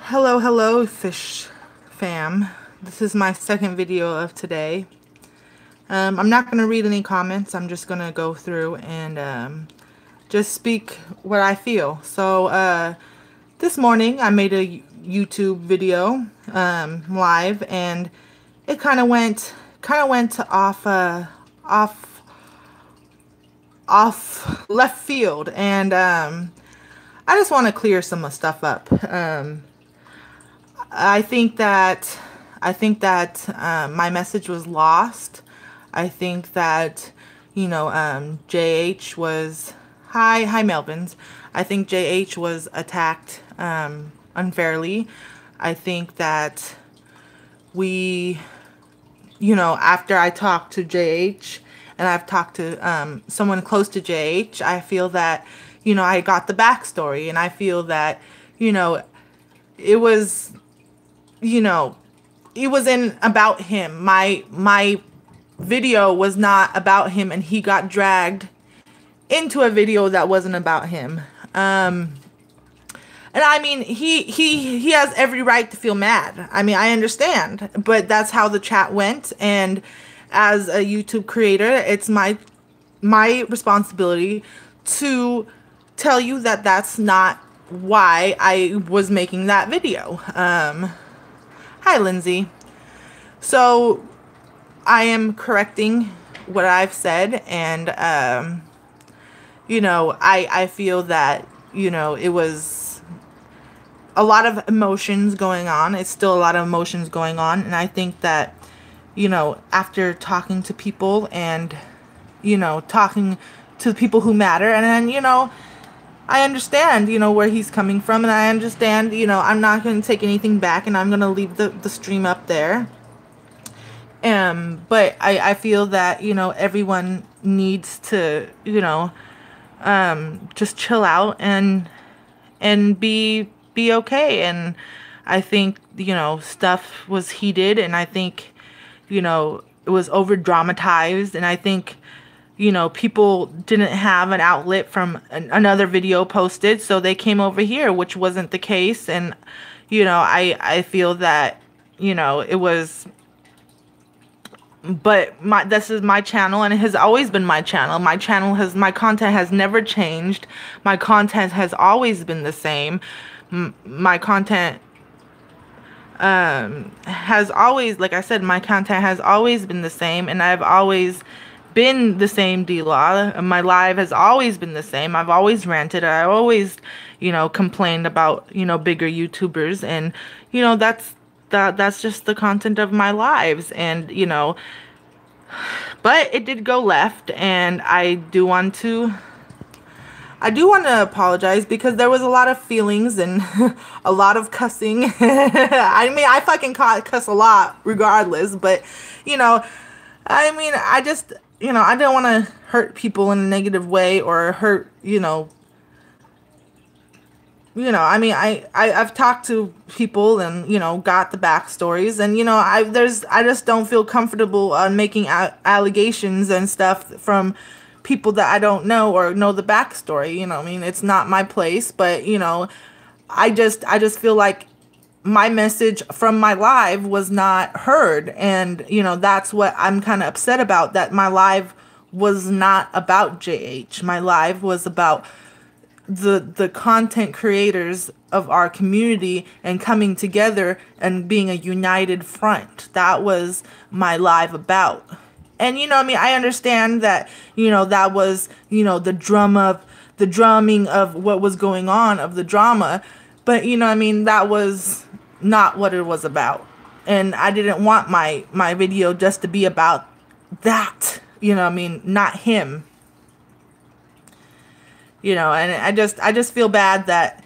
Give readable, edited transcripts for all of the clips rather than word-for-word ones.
Hello, fish fam. This is my second video of today. I'm not going to read any comments. I'm just going to go through and just speak what I feel. So this morning I made a YouTube video live, and it kind of went off left field, and I just want to clear some stuff up. I think that my message was lost. I think that, JH was, hi Melvins. I think JH was attacked unfairly. I think that we, after I talked to JH and I've talked to someone close to JH, I feel that, I got the backstory, and I feel that, it was, it wasn't about him. My video was not about him, and he got dragged into a video that wasn't about him. And I mean, he has every right to feel mad. I mean, I understand, but that's how the chat went. And as a YouTube creator, it's my responsibility to tell you that that's not why I was making that video. Hi, Lindsay. So I am correcting what I've said, and I feel that, it was a lot of emotions going on. It's still a lot of emotions going on, and I think that, after talking to people and, talking to people who matter, and then, I understand, where he's coming from, and I understand, I'm not going to take anything back, and I'm going to leave the stream up there. But I feel that, everyone needs to, just chill out and be okay. And I think, stuff was heated, and I think, it was over dramatized, and I think, people didn't have an outlet from another video posted, so they came over here, which wasn't the case. And, I feel that, it was, but this is my channel, and it has always been my channel. My content has never changed. My content has always been the same. My content has always, like I said, my content has always been the same, and I've always been the same D-Law. My live has always been the same. I've always ranted. I always, complained about, bigger YouTubers, and, that's just the content of my lives. And, but it did go left, and I do want to apologize, because there was a lot of feelings and a lot of cussing. I mean, I fucking cuss a lot regardless, but, I mean, I just, I don't want to hurt people in a negative way, or hurt, I mean, I've talked to people and, got the backstories, and, I just don't feel comfortable on making allegations and stuff from people that I don't know or know the backstory. I mean, it's not my place, but, I just feel like my message from my live was not heard, and, that's what I'm kind of upset about, that my live was not about JH. My live was about the content creators of our community, and coming together and being a united front. That was my live about. And, I mean, I understand that, that was, the drumming of what was going on, of the drama. But, I mean, that was not what it was about. And I didn't want my video just to be about that, I mean, not him. And I just feel bad that,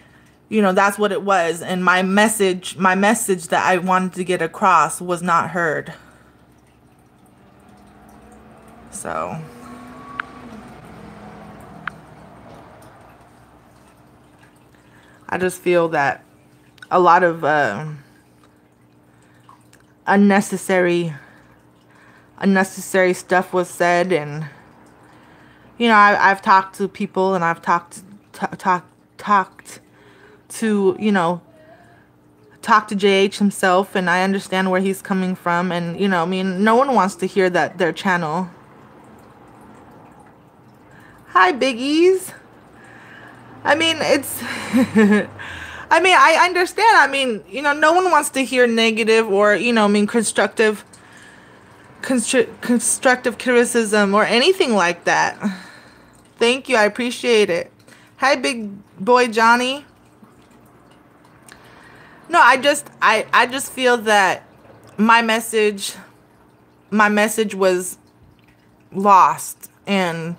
that's what it was. And my message that I wanted to get across was not heard. So I just feel that a lot of unnecessary stuff was said, and I've talked to people, and I've talked to talked to JH himself, and I understand where he's coming from. And, you know, I mean, no one wants to hear that their channel. Hi, Biggies. I mean, it's... I mean, I understand. I mean, you know, no one wants to hear negative or, you know, I mean, constructive criticism or anything like that. Thank you. I appreciate it. Hi, big boy Johnny. No, I just feel that my message was lost. And,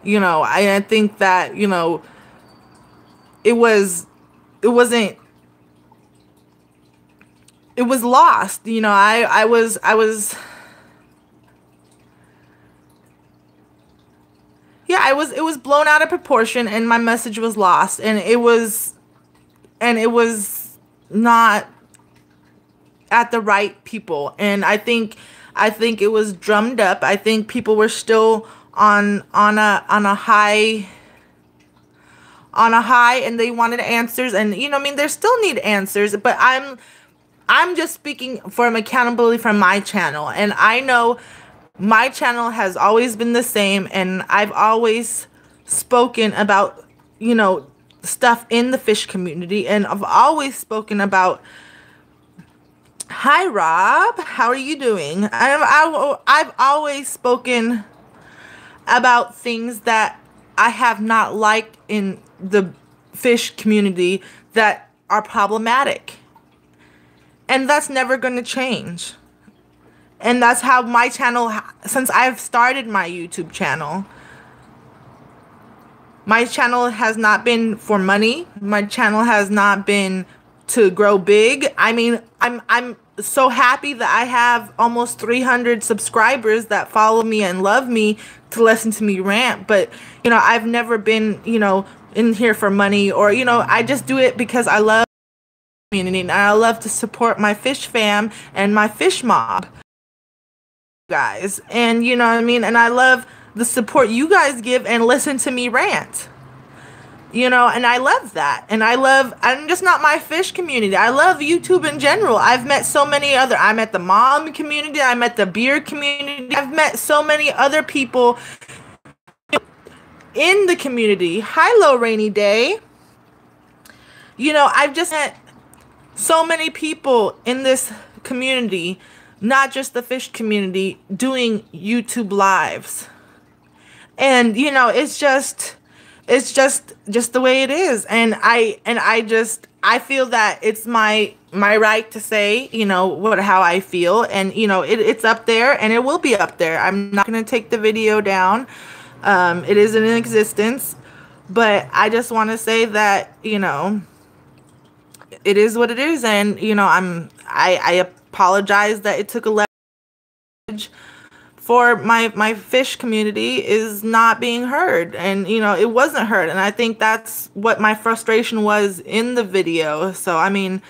you know, I think that, you know, it was lost. You know, I was yeah, it was blown out of proportion, and my message was lost, and it was not at the right people. And I think it was drummed up. I think people were still on a high, and they wanted answers. And, you know, I mean, they still need answers, but I'm just speaking from accountability from my channel. And I know my channel has always been the same, and I've always spoken about, you know, stuff in the fish community, and I've always spoken about... Hi, Rob. How are you doing? I've always spoken about things that I have not liked in the fish community that are problematic. And that's never going to change. And that's how my channel, since I've started my YouTube channel, my channel has not been for money. My channel has not been to grow big. I mean, I'm so happy that I have almost 300 subscribers that follow me and love me to listen to me rant. But, you know, I've never been, you know, in here for money, or, you know, I just do it because I love the community, and I love to support my fish fam and my fish mob guys. And, you know what I mean? And I love the support you guys give and listen to me rant. You know, and I love that. And I'm just not my fish community. I love YouTube in general. I've met so many I met the mom community. I met the beer community. I've met so many other people in the community. Hi, Low Rainy Day. You know, I've just met so many people in this community, not just the fish community, doing YouTube lives. And, you know, it's just the way it is. And I feel that it's my right to say, you know, how I feel. And, you know, it's up there, and it will be up there. I'm not going to take the video down. It is in existence, but I just want to say that, you know, it is what it is. And, you know, I apologize that it took a leverage for my fish community is not being heard. And, you know, it wasn't heard. And I think that's what my frustration was in the video. So, I mean,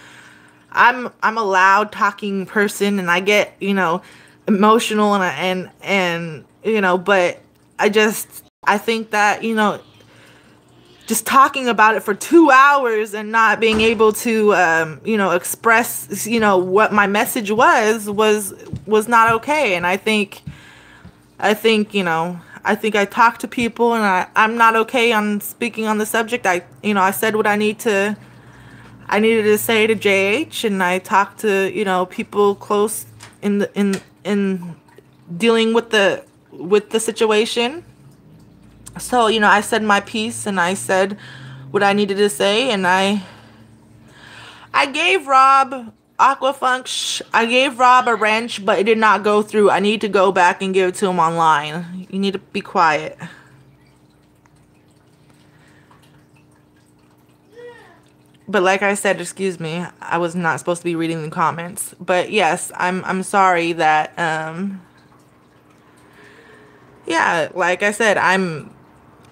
I'm a loud talking person, and I get, you know, emotional, and you know, but I think that, you know, just talking about it for 2 hours and not being able to, you know, express, you know, what my message was not okay. And I think, you know, I talked to people, and I'm not okay on speaking on the subject. You know, I said what I needed to say to JH, and I talked to, you know, people close in dealing with the situation. So, you know, I said my piece, and I said what I needed to say, and I gave Rob I gave Rob a wrench, but it did not go through. I need to go back and give it to him online. You need to be quiet. But like I said, excuse me, I was not supposed to be reading the comments. But yes, I'm sorry that yeah, like I said,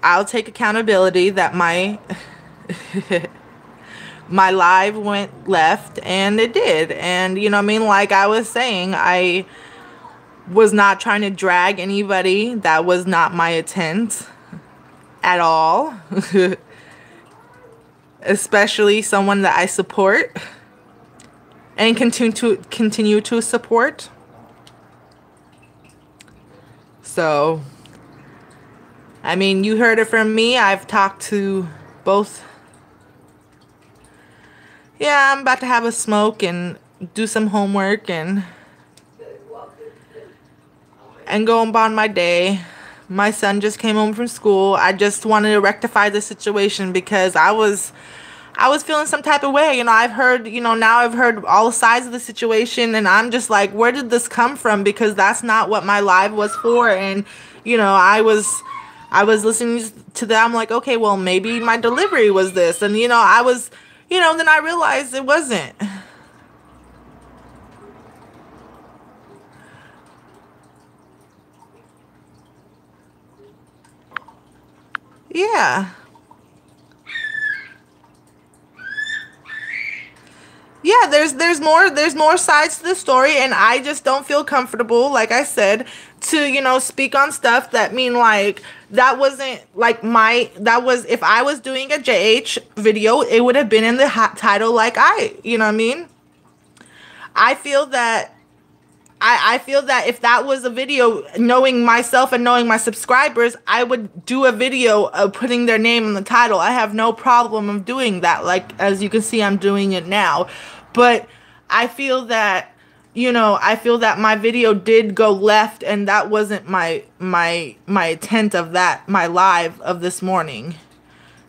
I'll take accountability that my my live went left, and it did. And, you know what I mean? Like I was saying, I was not trying to drag anybody. That was not my intent at all. Especially someone that I support. and continue to support. So, I mean, you heard it from me. I've talked to both. Yeah, I'm about to have a smoke and do some homework and go about my day. My son just came home from school. I just wanted to rectify the situation because I was feeling some type of way. I've heard, now I've heard all sides of the situation, and I'm just like, where did this come from? Because that's not what my live was for. And, I was listening to that. I'm like, okay, well, maybe my delivery was this. And, then I realized it wasn't. Yeah. Yeah, there's more sides to the story, and I just don't feel comfortable, like I said, to speak on stuff that mean like that wasn't like that was, if I was doing a JH video, it would have been in the title, like you know what I mean. I feel that I feel that if that was a video, knowing myself and knowing my subscribers, I would do a video of putting their name in the title. I have no problem of doing that. Like, as you can see, I'm doing it now. But I feel that, I feel that my video did go left, and that wasn't my intent of that, my live of this morning.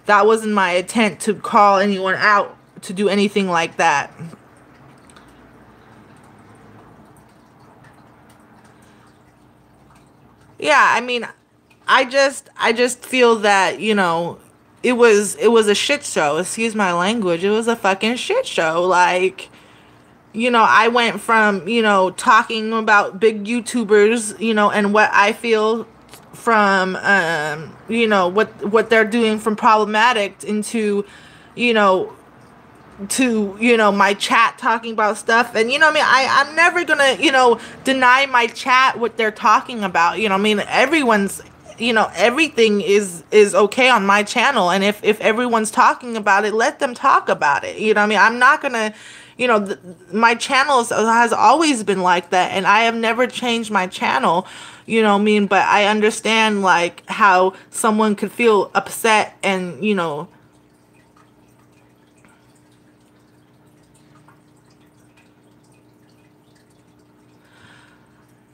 That wasn't my intent to call anyone out to do anything like that. Yeah, I mean, I just feel that, it was a shit show. Excuse my language. It was a fucking shit show. Like, I went from, talking about big YouTubers, and what I feel from, what they're doing from problematic into, you know, my chat talking about stuff. And I mean, I'm never gonna deny my chat what they're talking about. I mean, everyone's, everything is okay on my channel, and if everyone's talking about it, let them talk about it. I mean, I'm not gonna, my channel has always been like that, and I have never changed my channel. I mean, but I understand like how someone could feel upset, and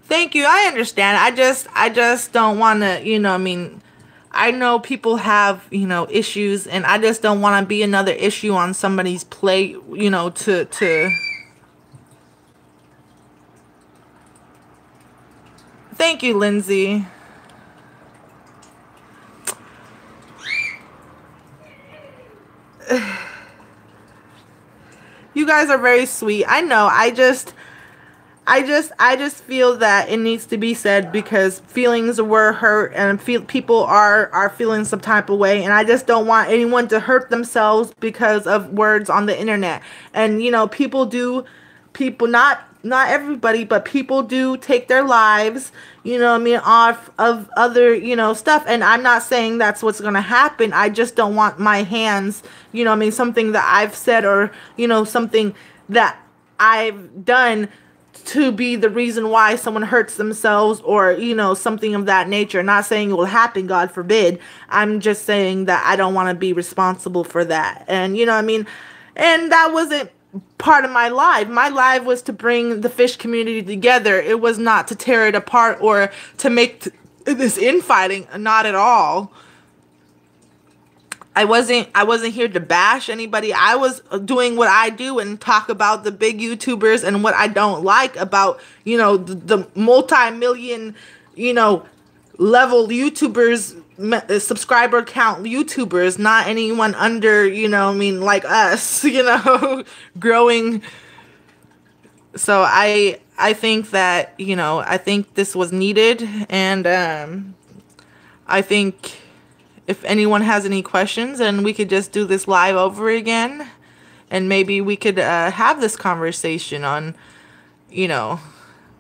thank you. I understand. I just don't want to, I mean, I know people have, issues, and I just don't want to be another issue on somebody's plate, to Thank you, Lindsay. You guys are very sweet. I know. I just feel that it needs to be said, because feelings were hurt, and people are feeling some type of way, and I just don't want anyone to hurt themselves because of words on the internet. And people, not everybody, but people do take their lives, what I mean, off of other, stuff. And I'm not saying that's what's going to happen. I just don't want my hands, what I mean, something that I've said, or, something that I've done to be the reason why someone hurts themselves, or, something of that nature. Not saying it will happen, God forbid. I'm just saying that I don't want to be responsible for that. And, what I mean, and that wasn't part of my live. My live was to bring the fish community together. It was not to tear it apart or to make this infighting. Not at all. I wasn't here to bash anybody. I was doing what I do and talk about the big YouTubers and what I don't like about, the multi-million, level YouTubers, subscriber count YouTubers, not anyone under, I mean, like us, growing. So I think that, I think this was needed, and I think if anyone has any questions, and we could just do this live over again, and maybe we could have this conversation on,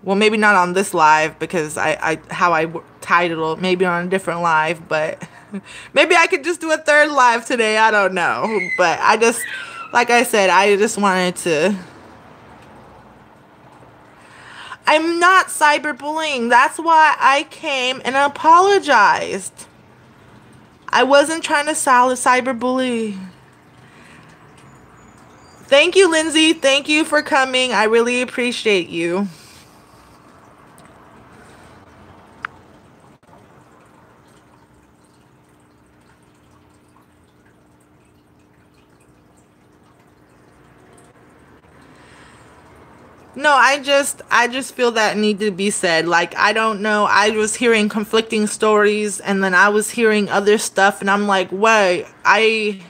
well, maybe not on this live, because how I title it, maybe on a different live, but maybe I could just do a third live today. I don't know, but like I said, I just wanted to I'm not cyberbullying. That's why I came and apologized. I wasn't trying to cyberbully. Thank you, Lindsay. Thank you for coming. I really appreciate you. No, I just feel that need to be said. Like, I don't know. I was hearing conflicting stories, and then I was hearing other stuff, and I'm like, wait, I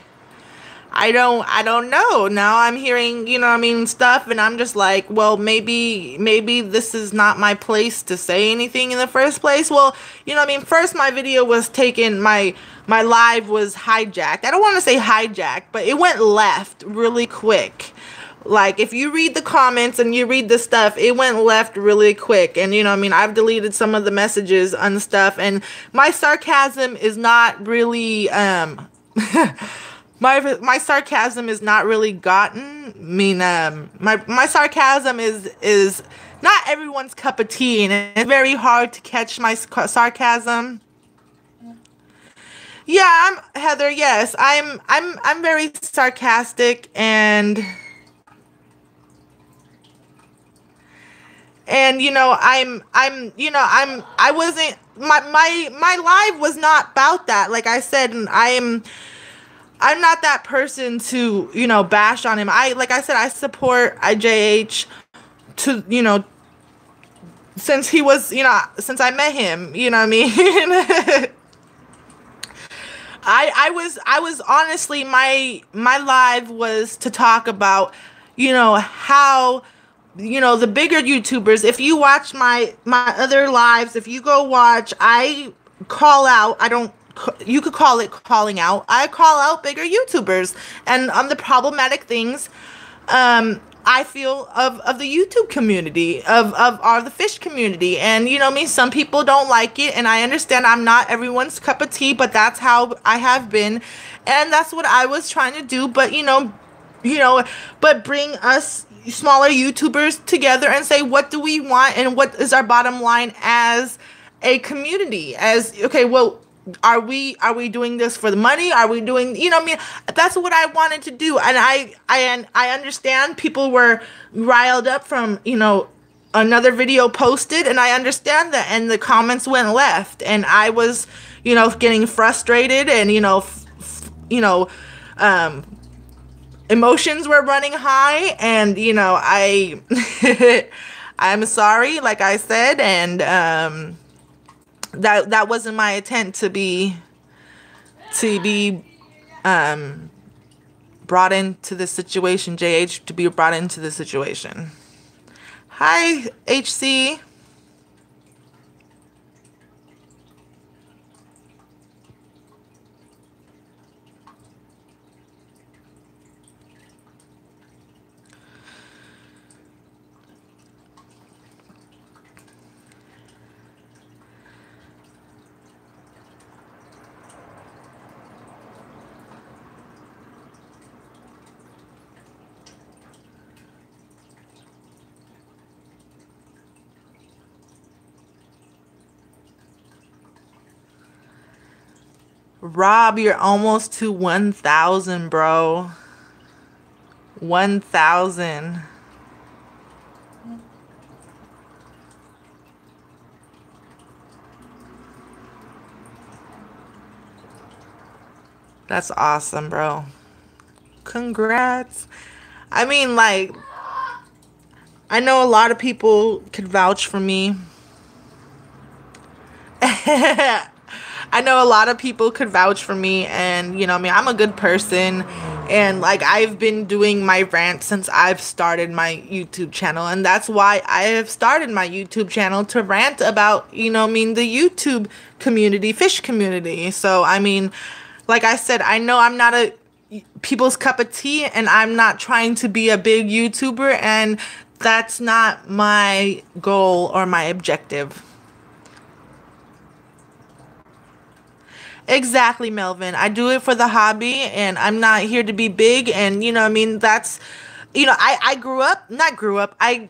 don't know. Now I'm hearing, what I mean, stuff, and I'm just like, well, maybe this is not my place to say anything in the first place. Well, what I mean, first my video was taken, my live was hijacked. I don't want to say hijacked, but it went left really quick. Like, if you read the comments and you read the stuff, it went left really quick. And, what I mean, I've deleted some of the messages and stuff, and my sarcasm is not really, my sarcasm is not really gotten. I mean, my sarcasm is not everyone's cup of tea, and it's very hard to catch my sarcasm. Yeah, I'm Heather. Yes, I'm very sarcastic, and I wasn't, my live was not about that. Like I said, and I'm not that person to, bash on him. Like I said, I support IJH to, since he was, since I met him, you know what I mean? I was honestly, my live was to talk about, how, the bigger YouTubers, if you watch my other lives, if you go watch, I call out, you could call it calling out. I call out bigger YouTubers and the problematic things I feel of the YouTube community, of the fish community. And me, some people don't like it, and I understand I'm not everyone's cup of tea, but that's how I have been, and that's what I was trying to do. But but bring us smaller YouTubers together and say, what do we want and what is our bottom line as a community? As, okay, well, are we doing this for the money? Are we doing, what I mean? That's what I wanted to do. And I understand people were riled up from, another video posted, and I understand that, and the comments went left, and I was, getting frustrated, and, emotions were running high, and, I'm sorry, like I said, and, that wasn't my intent to be brought into this situation, JH, to be brought into this situation. Hi, HC. Rob, you're almost to 1,000, bro. 1,000. That's awesome, bro. Congrats. I mean, like, I know a lot of people could vouch for me. I know a lot of people could vouch for me, and I mean, I'm a good person, and like, I've been doing my rant since I've started my YouTube channel, and that's why I have started my YouTube channel, to rant about, I mean, the YouTube community, fish community. So I mean, like I said, I know I'm not a people's cup of tea, and I'm not trying to be a big YouTuber, and that's not my goal or my objective. Exactly, Melvin. I do it for the hobby, and I'm not here to be big. And, I mean, that's, I grew up, not grew up, I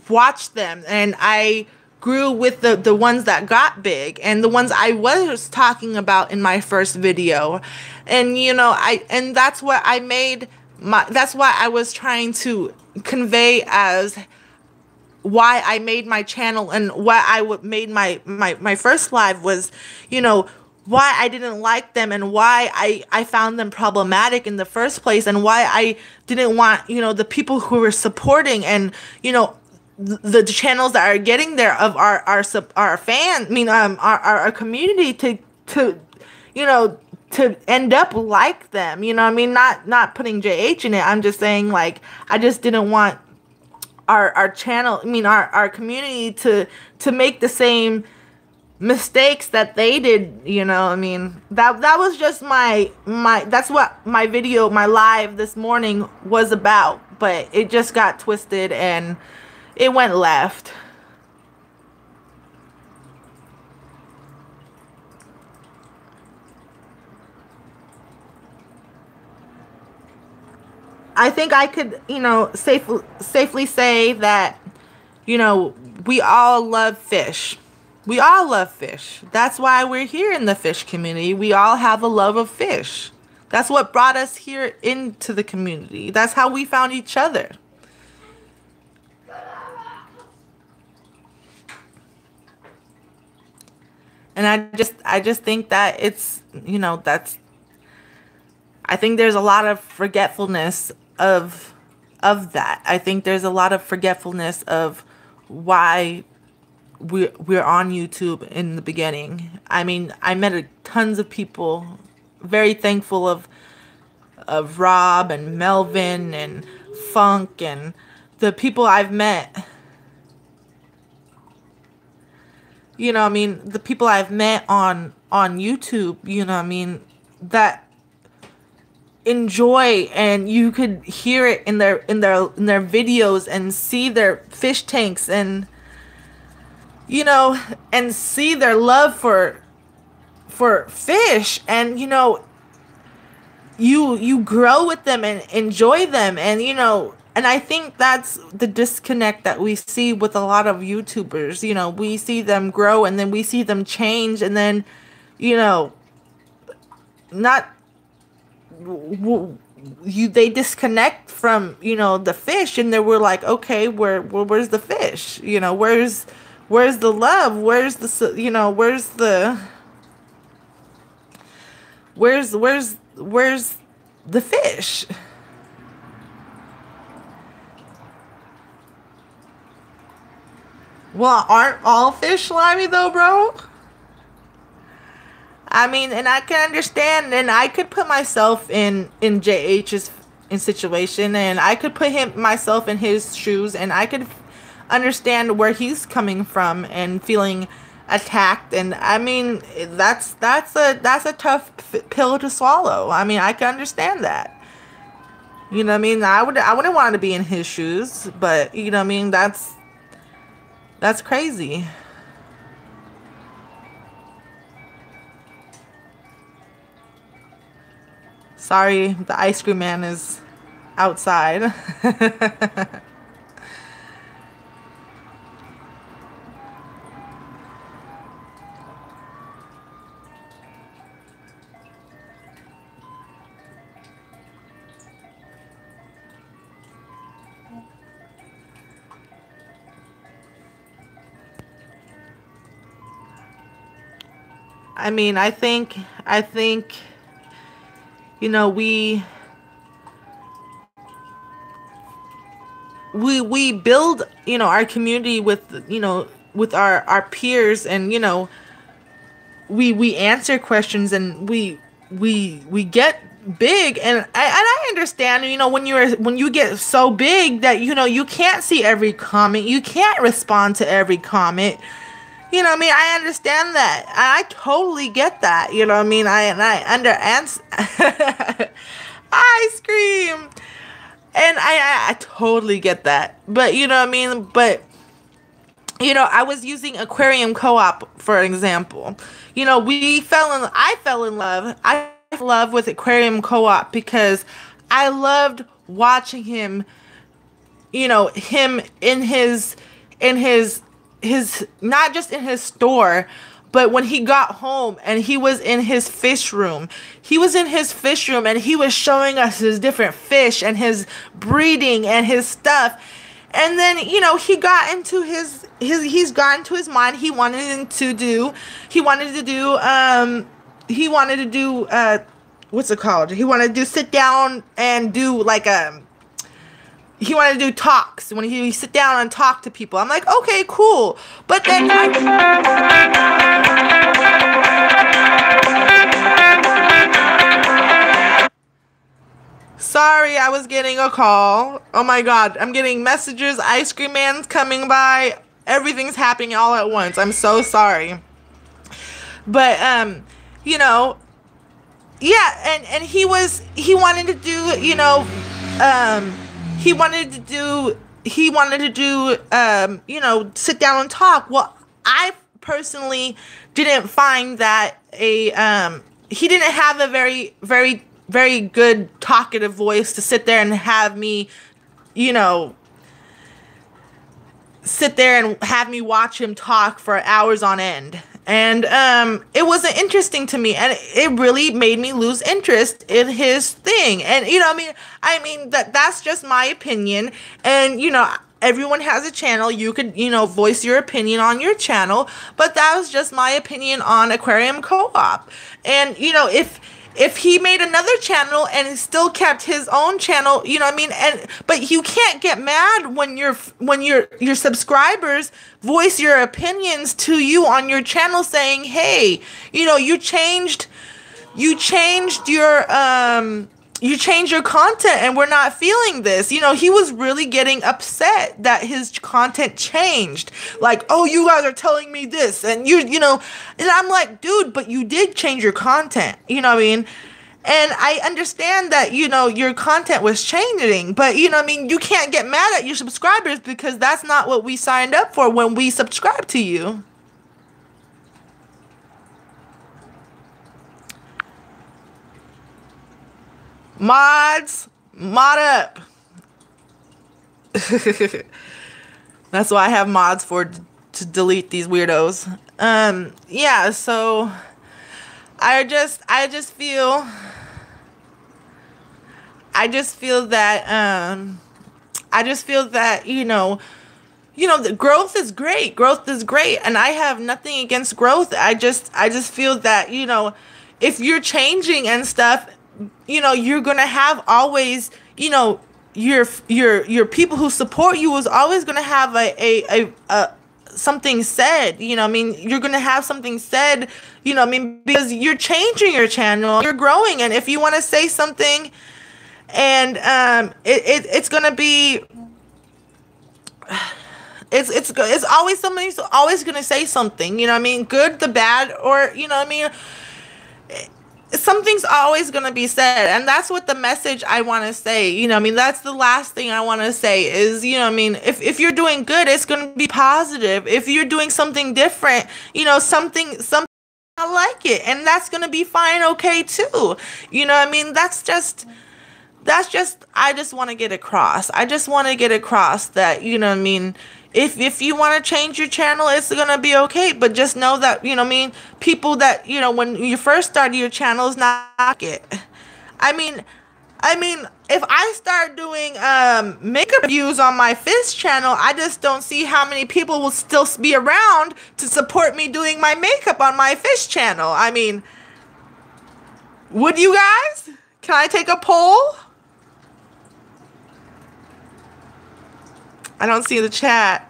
watched them, and I grew with the ones that got big and the ones I was talking about in my first video. And and that's what I made that's why I was trying to convey as why I made my channel, and why made my first live was, why I didn't like them, and why I found them problematic in the first place, and why I didn't want, the people who were supporting, and, the channels that are getting there of our fans, our community to end up like them, not putting JH in it. I'm just saying, like, I just didn't want our channel, our community to make the same mistakes that they did. That was just my that's what my video, my live this morning was about, but it just got twisted and it went left. I think I could, safely say that, we all love fish. We all love fish. That's why we're here in the fish community. We all have a love of fish. That's what brought us here into the community. That's how we found each other. And I just think that it's, I think there's a lot of forgetfulness of that. I think there's a lot of forgetfulness of why we're on YouTube in the beginning. I met tons of people, very thankful of Rob and Melvin and Funk and the people I've met. The people I've met on YouTube, that enjoy, and you could hear it in their videos and see their fish tanks, and and see their love for fish, and you grow with them and enjoy them, and and I think that's the disconnect that we see with a lot of YouTubers. We see them grow, and then we see them change, and then not they disconnect from the fish, and then we're like, okay, where's the fish? Where's the love? Where's the fish? Well, aren't all fish slimy though, bro? And I can understand, and I could put myself in JH's situation, and I could put myself in his shoes, and I could understand where he's coming from and feeling attacked. And that's a tough pill to swallow. I can understand that. I wouldn't want to be in his shoes, but that's crazy. Sorry, the ice cream man is outside. I think we build our community with with our peers, and we answer questions, and we get big, and I understand when you get so big that you can't see every comment, you can't respond to every comment. I understand that. I totally get that. Ice cream. And I totally get that. But But I was using Aquarium Co-op for example. I fell in love. I fell in love with Aquarium Co-op because I loved watching him him in his not just in his store, but when he got home and he was in his fish room. He was in his fish room and he was showing us his different fish and his breeding and his stuff. And then, he got into he's got into his mind. He wanted to do what's it called? He wanted to sit down and do he wanted to do talks when he sit down and talk to people. I'm like, okay, cool. But then sorry, I was getting a call. Oh my God, I'm getting messages. Ice cream man's coming by. Everything's happening all at once. I'm so sorry. But yeah, and he wanted to do, sit down and talk. Well, I personally didn't find that he didn't have a very, very, very good talkative voice to sit there and have me, sit there and have me watch him talk for hours on end. And it wasn't interesting to me, and it really made me lose interest in his thing. And I mean that's just my opinion. And everyone has a channel. You could voice your opinion on your channel, but that was just my opinion on Aquarium Co-op. And if he made another channel and still kept his own channel, but you can't get mad when your subscribers voice your opinions to you on your channel saying, hey, you changed your content and we're not feeling this. He was really getting upset that his content changed. Like, oh, you guys are telling me this, and and I'm like, dude, but you did change your content. And I understand that, your content was changing, but you can't get mad at your subscribers because that's not what we signed up for when we subscribed to you. Mods, mod up. That's why I have mods to delete these weirdos. Yeah, so I just feel that the growth is great. Growth is great, and I have nothing against growth. I just feel that if you're changing and stuff, you're gonna have always your people who support you is always gonna have a something said. You're gonna have something said. Because you're changing your channel, you're growing, and if you want to say something, and it's gonna be. It's always somebody's always gonna say something. Good, the bad, or something's always going to be said, and that's what the message I want to say. That's the last thing I want to say is, if you're doing good, it's going to be positive. If you're doing something different, something I like it, and that's going to be fine, okay too. That's just I just want to get across. I just want to get across that, if you want to change your channel, it's going to be okay. But just know that, people that, when you first started your channel is not it. I mean, if I start doing makeup reviews on my fish channel, I just don't see how many people will still be around to support me doing my makeup on my fish channel. Would you guys? Can I take a poll? I don't see the chat.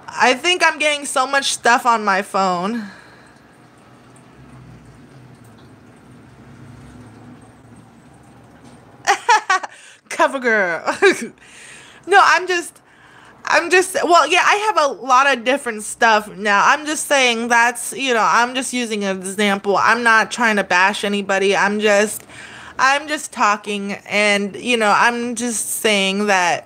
I think I'm getting so much stuff on my phone. Cover girl. No, I'm just, well, yeah, I have a lot of different stuff now. I'm just saying that's, I'm just using an example. I'm not trying to bash anybody. I'm just I'm just talking, and I'm just saying that